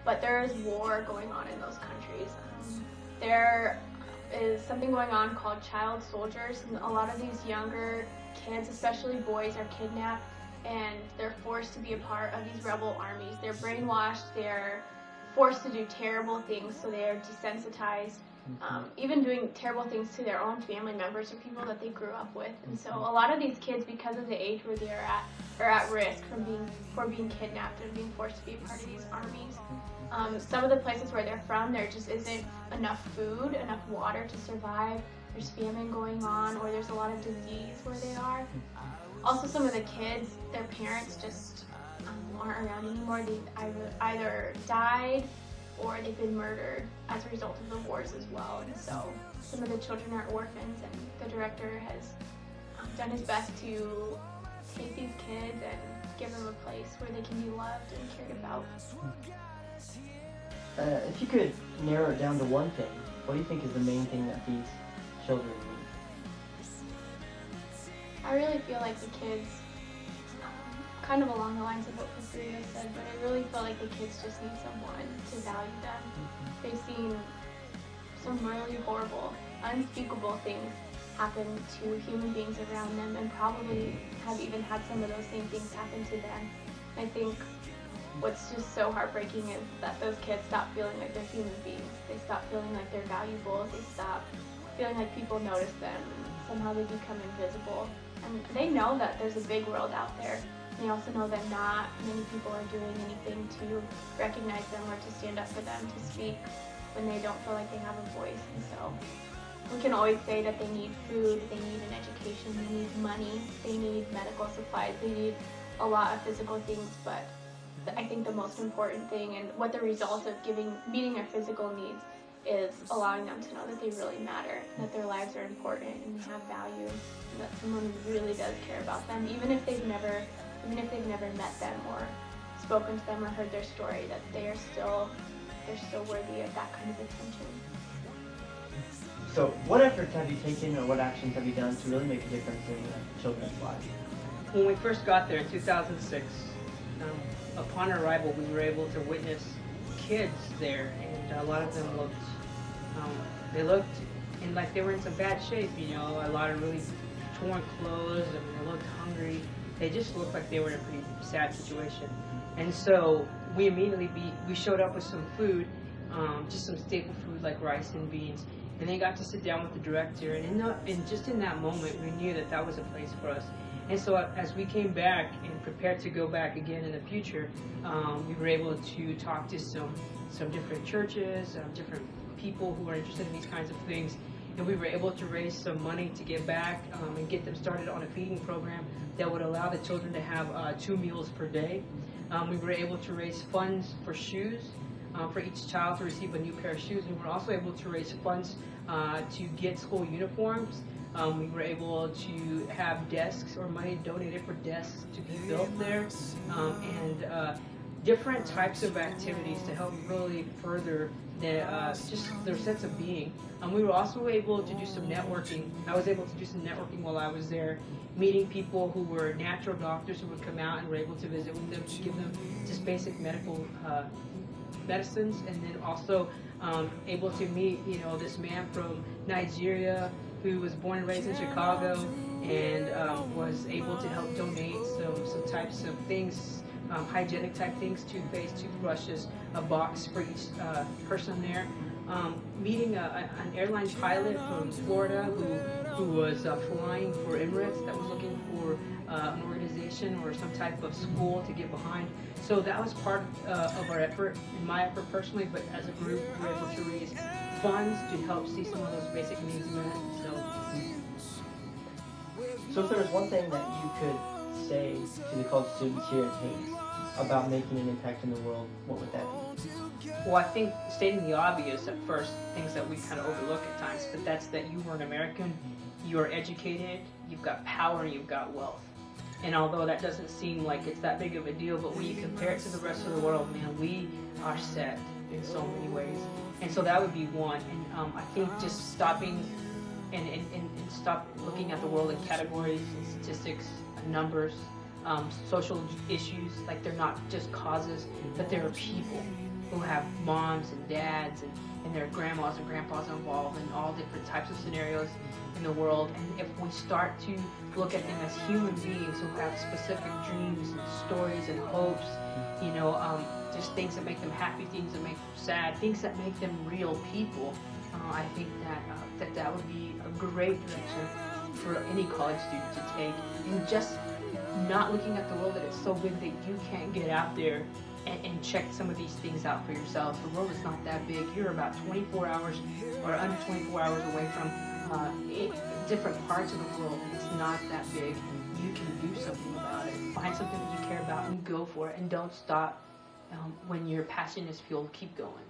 but there is war going on in those countries. There is something going on called child soldiers, and a lot of these younger kids, especially boys, are kidnapped and they're forced to be a part of these rebel armies. They're brainwashed, they're forced to do terrible things, so they are desensitized, even doing terrible things to their own family members or people that they grew up with. And so a lot of these kids, because of the age where they are at risk for being kidnapped and being forced to be a part of these armies. Some of the places where they're from, there just isn't enough food, enough water to survive. There's famine going on, or there's a lot of disease where they are. Also, some of the kids, their parents just aren't around anymore. They've either died or they've been murdered as a result of the wars as well. And so some of the children are orphans, and the director has done his best to take these kids and give them a place where they can be loved and cared about. If you could narrow it down to one thing, what do you think is the main thing that these children need? I really feel like the kids, kind of along the lines of what Refugee said, but I really feel like the kids just need someone to value them. They've seen some really horrible, unspeakable things happen to human beings around them, and probably have even had some of those same things happen to them. I think what's just so heartbreaking is that those kids stop feeling like they're human beings. They stop feeling like they're valuable. They stop feeling like people notice them, and somehow they become invisible. And they know that there's a big world out there. They also know that not many people are doing anything to recognize them or to stand up for them, to speak when they don't feel like they have a voice. And so we can always say that they need food, they need an education, they need money, they need medical supplies, they need a lot of physical things, but I think the most important thing, and what the result of meeting their physical needs, is allowing them to know that they really matter, that their lives are important and they have value, and that someone really does care about them, even if they've never met them or spoken to them or heard their story, that they're still worthy of that kind of attention. So what efforts have you taken, or what actions have you done to really make a difference in children's lives? When we first got there in 2006, upon arrival, we were able to witness kids there, and a lot of them looked like they were in some bad shape. You know, a lot of really torn clothes, and they looked hungry. They just looked like they were in a pretty sad situation. And so we immediately we showed up with some food, just some staple food like rice and beans, and they got to sit down with the director. And just in that moment, we knew that that was a place for us. And so as we came back and prepared to go back again in the future, we were able to talk to some different churches, different people who are interested in these kinds of things, and we were able to raise some money to get back and get them started on a feeding program that would allow the children to have 2 meals per day. We were able to raise funds for shoes, for each child to receive a new pair of shoes, and we were also able to raise funds to get school uniforms. We were able to have desks, or money donated for desks to be built there, and different types of activities to help really further just their sense of being. We were also able to do some networking. I was able to do some networking while I was there, meeting people who were natural doctors who would come out and were able to visit with them to give them just basic medical medicines, and then also able to meet, this man from Nigeria who was born and raised in Chicago, and was able to help donate some types of things, hygienic type things, toothpaste, toothbrushes, a box for each person there. Meeting an airline pilot from Florida who was flying for Emirates, that was looking for an organization or some type of school to get behind. So that was part of our effort, and my effort personally, but as a group we were able to raise funds to help see some of those basic needs met. So if there was one thing that you could say to the college students here in Hays about making an impact in the world, what would that be? Well, I think stating the obvious at first, things that we kind of overlook at times, but that's that you are an American, you are educated, you've got power, and you've got wealth. And although that doesn't seem like it's that big of a deal, but when you compare it to the rest of the world, man, we are set in so many ways. And so that would be one. And I think just stopping and stop looking at the world in categories and statistics, numbers, social issues, like they're not just causes, but there are people. who have moms and dads and their grandmas and grandpas involved in all different types of scenarios in the world. And if we start to look at them as human beings who have specific dreams and stories and hopes, just things that make them happy, things that make them sad, things that make them real people, I think that would be a great direction for any college student to take. And just not looking at the world that it's so big that you can't get out there and check some of these things out for yourself. The world is not that big. You're about 24 hours or under 24 hours away from different parts of the world. It's not that big. You can do something about it. Find something that you care about and go for it. And don't stop when your passion is fueled. Keep going.